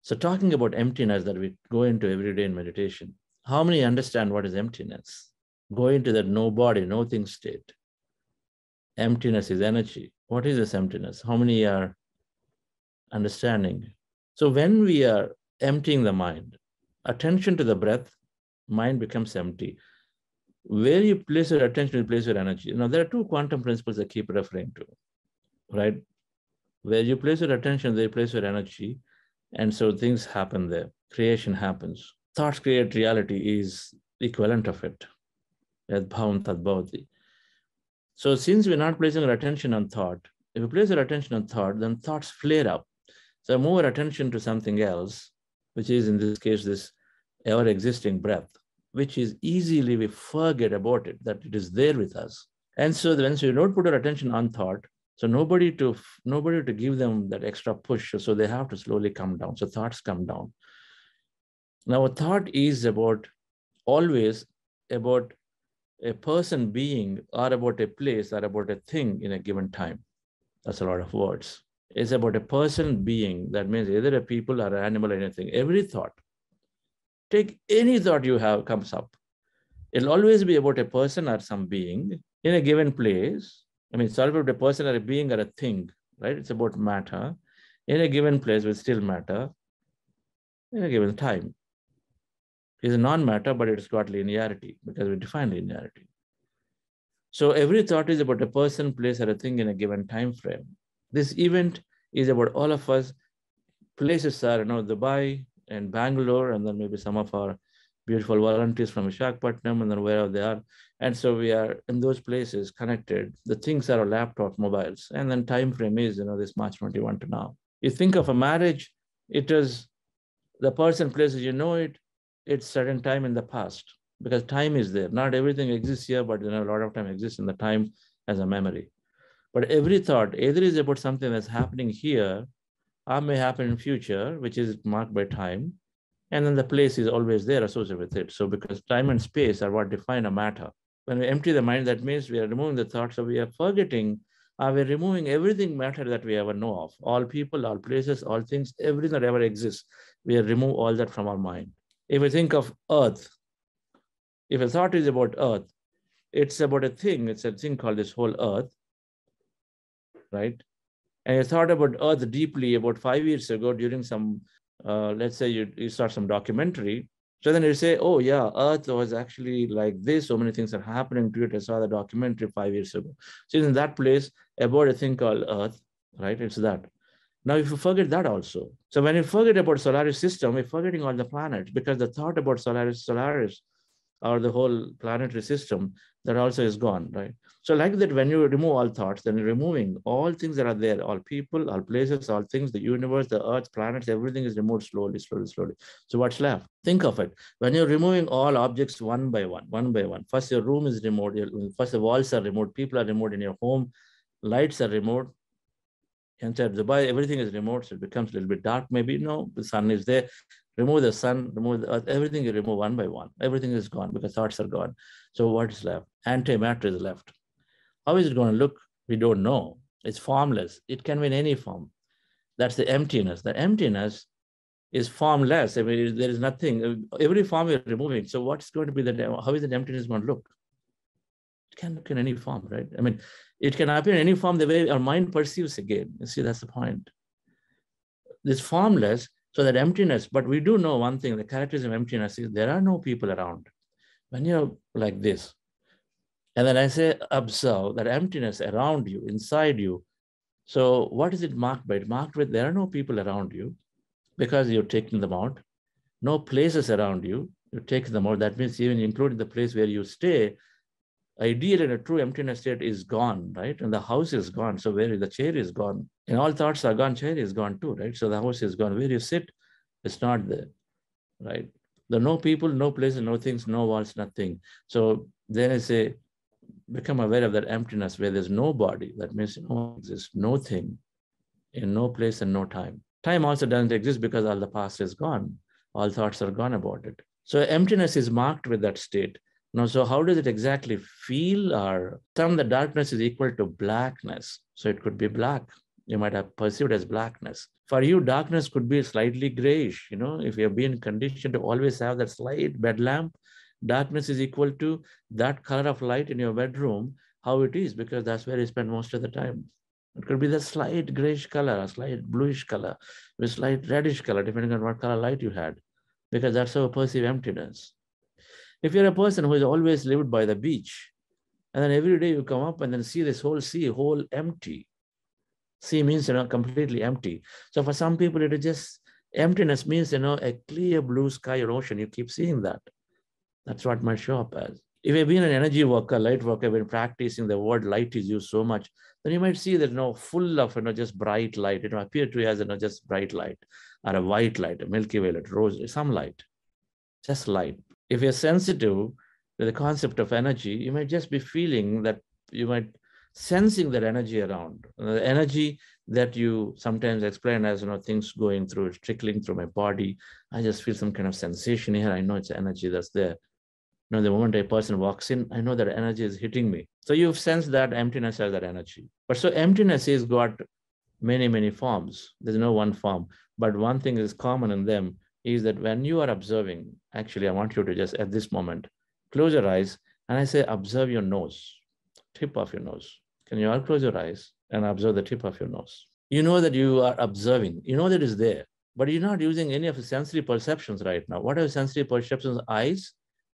So talking about emptiness that we go into every day in meditation, how many understand what is emptiness? Go into that no body, no thing state. Emptiness is energy. What is this emptiness? How many are understanding? So when we are emptying the mind, attention to the breath, mind becomes empty. Where you place your attention, you place your energy. Now, there are two quantum principles I keep referring to, right? Where you place your attention, there you place your energy. And so things happen there. Creation happens. Thoughts create reality is equivalent of it. Yad bhavam tad bhavati. So since we're not placing our attention on thought, if we place our attention on thought, then thoughts flare up. So move our attention to something else, which is in this case, this ever-existing breath, which is easily we forget about it, that it is there with us. And so when you don't put our attention on thought, so nobody to give them that extra push, so they have to slowly come down. So thoughts come down. Now a thought is always about a person being or about a place or about a thing in a given time. That's a lot of words. It's about a person being. That means either a people or an animal or anything. Every thought, take any thought you have comes up. It'll always be about a person or some being in a given place. I mean, it's all about a person or a being or a thing, right? It's about matter in a given place with still matter in a given time. It's a non-matter, but it's got linearity because we define linearity. So every thought is about a person, place, or a thing in a given time frame. This event is about all of us. Places are, Dubai and Bangalore, and then maybe some of our beautiful volunteers from Visakhapatnam, and then wherever they are. And so we are in those places connected. The things are our laptop, mobiles, and then time frame is, this March 21 to now. You think of a marriage, it is the person, places, it's certain time in the past because time is there. Not everything exists here, but a lot of time exists in the time as a memory. But every thought either is about something that's happening here or may happen in future, which is marked by time. And then the place is always there associated with it. So because time and space are what define a matter. When we empty the mind, that means we are removing the thoughts. So we are forgetting, we're removing everything matter that we ever know of. All people, all places, all things, everything that ever exists. We remove all that from our mind. If we think of earth, if a thought is about earth, it's about a thing. It's a thing called this whole earth, right? And you thought about earth deeply about 5 years ago during some, let's say you start some documentary. So then you say, oh yeah, earth was actually like this. So many things are happening to it. I saw the documentary 5 years ago. So in that place about a thing called earth, right? It's that. Now, if you forget that also, so when you forget about solar system, we're forgetting all the planets because the thought about Solaris, or the whole planetary system, that also is gone, right? So like that, when you remove all thoughts, then you're removing all things that are there, all people, all places, all things, the universe, the earth, planets, everything is removed slowly, slowly, slowly. So what's left? Think of it. When you're removing all objects one by one, first your room is removed, first the walls are removed, people are removed in your home, lights are removed. Inside Dubai, everything is removed, so it becomes a little bit dark. Maybe the sun is there. Remove the sun, remove the earth, everything you remove one by one. Everything is gone because thoughts are gone. So what is left? Antimatter is left. How is it going to look? We don't know. It's formless. It can be in any form. That's the emptiness. The emptiness is formless. I mean, there is nothing. Every form you're removing. So what's going to be how is the emptiness going to look? It can look in any form, right? I mean, it can appear in any form the way our mind perceives again. You see, that's the point. It's formless, so that emptiness, but we do know one thing, the characteristic of emptiness is there are no people around. When you're like this, and then I say, observe that emptiness around you, inside you. So what is it marked by? It's marked with there are no people around you because you're taking them out. No places around you, you're taking them out. That means even including the place where you stay, ideal in a true emptiness state is gone, right? And the house is gone. So where the chair is gone, and all thoughts are gone, chair is gone too, right? So the house is gone. Where you sit, it's not there, right? There are no people, no places, no things, no walls, nothing. So then I say, become aware of that emptiness where there's no body. That means no exists, no thing, in no place and no time. Time also doesn't exist because all the past is gone. All thoughts are gone about it. So emptiness is marked with that state. Now, so how does it exactly feel? Or some the darkness is equal to blackness. So it could be black. You might have perceived as blackness. For you, darkness could be slightly grayish. If you have been conditioned to always have that slight bed lamp, darkness is equal to that color of light in your bedroom, how it is, because that's where you spend most of the time. It could be the slight grayish color, a slight bluish color, with slight reddish color, depending on what color light you had, because that's how you perceive emptiness. If you're a person who has always lived by the beach, and then every day you come up and then see this whole sea, whole empty. Sea means, completely empty. So for some people, it is just emptiness means, a clear blue sky or ocean. You keep seeing that. That's what might show up as. If you've been an energy worker, light worker, been practicing, the word light is used so much, then you might see that, full of, just bright light, appear to you as, just bright light, or a white light, a Milky Way light, rose, some light, just light. If you're sensitive to the concept of energy, you might just be feeling that, you might sensing that energy around. The energy that you sometimes explain as, things going through, trickling through my body. I just feel some kind of sensation here. I know it's energy that's there. The moment a person walks in, I know that energy is hitting me. So you've sensed that emptiness as that energy. But so emptiness has got many, many forms. There's no one form. But one thing is common in them is that when you are observing, actually, I want you to just at this moment, close your eyes, and I say, observe your nose, tip of your nose. Can you all close your eyes and observe the tip of your nose? You know that you are observing. You know that it's there, but you're not using any of the sensory perceptions right now. What are sensory perceptions? Eyes,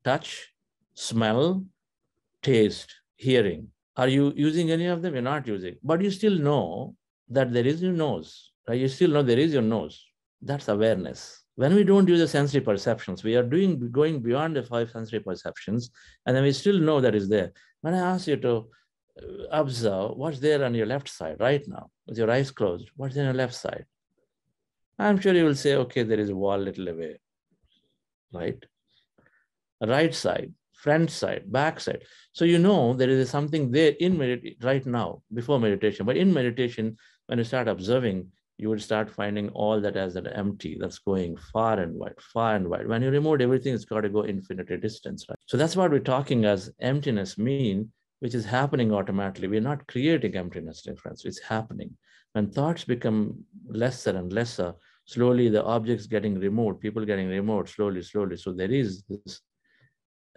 touch, smell, taste, hearing. Are you using any of them? You're not using, but you still know that there is your nose, right? You still know there is your nose. That's awareness. When we don't use the sensory perceptions, we are going beyond the 5 sensory perceptions, and then we still know that is there. When I ask you to observe what's there on your left side right now, with your eyes closed, what's there on your left side? I'm sure you will say, okay, there is a wall a little away, right? Right side, front side, back side. So you know there is something there in right now, before meditation. But in meditation, when you start observing, you would start finding all that as an empty that's going far and wide, far and wide. When you remove everything, it's got to go infinity distance, right? So that's what we're talking as emptiness mean, which is happening automatically. We're not creating emptiness, dear friends. It's happening. When thoughts become lesser and lesser, slowly the objects getting removed, people getting removed slowly, slowly. So there is this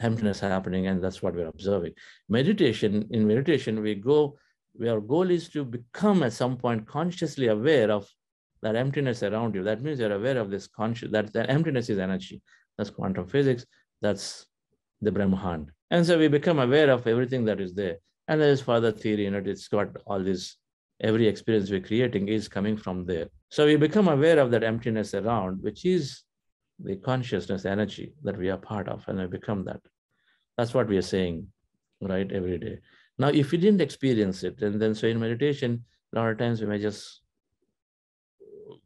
emptiness happening, and that's what we're observing. In meditation, our goal is to become at some point consciously aware of that emptiness around you. That means you're aware of this that emptiness is energy. That's quantum physics. That's the Brahman. And so we become aware of everything that is there. And there is further theory in it. It's got all this, every experience we're creating is coming from there. So we become aware of that emptiness around, which is the consciousness energy that we are part of, and we become that. That's what we are saying, right, every day. Now, if we didn't experience it, and then so in meditation, a lot of times we may just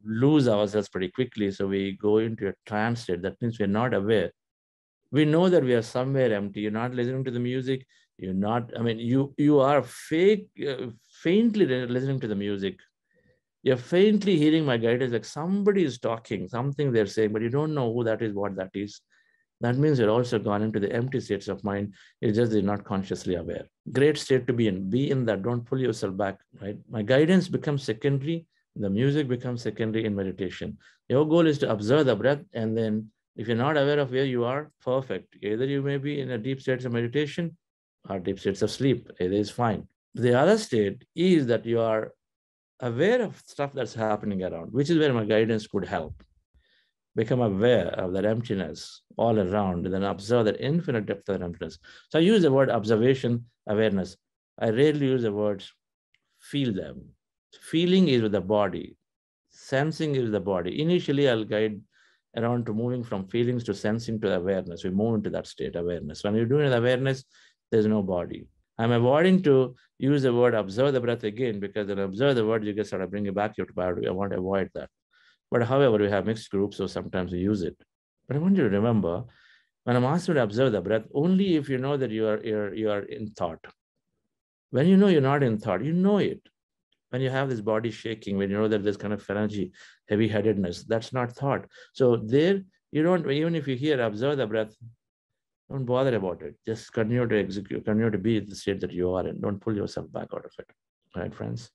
lose ourselves pretty quickly. So we go into a trance state. That means we're not aware. We know that we are somewhere empty. You're not listening to the music. You're not, you are faintly listening to the music. You're faintly hearing my guidance, like somebody is talking, something they're saying, but you don't know who that is, what that is. That means you're also gone into the empty states of mind. It's just you're not consciously aware. Great state to be in. Be in that. Don't pull yourself back, right? My guidance becomes secondary. The music becomes secondary in meditation. Your goal is to observe the breath, and then if you're not aware of where you are, perfect. Either you may be in a deep states of meditation or deep states of sleep. Either is fine. The other state is that you are aware of stuff that's happening around, which is where my guidance could help. Become aware of that emptiness all around, and then observe that infinite depth of that emptiness. So I use the word observation, awareness. I rarely use the words feel them. Feeling is with the body. Sensing is with the body. Initially, I'll guide around to moving from feelings to sensing to awareness. We move into that state, awareness. When you're doing awareness, there's no body. I'm avoiding to use the word observe the breath again, because when I observe the word, you get sort of bring it back to body. I want to avoid that. But however, we have mixed groups, so sometimes we use it. But I want you to remember, when I'm asking you to observe the breath, only if you know that you are in thought. When you know you're not in thought, you know it. When you have this body shaking, when you know that there's kind of energy, heavy-headedness, that's not thought. So there, you don't, even if you hear observe the breath, don't bother about it. Just continue to execute, continue to be in the state that you are in. Don't pull yourself back out of it. All right, friends?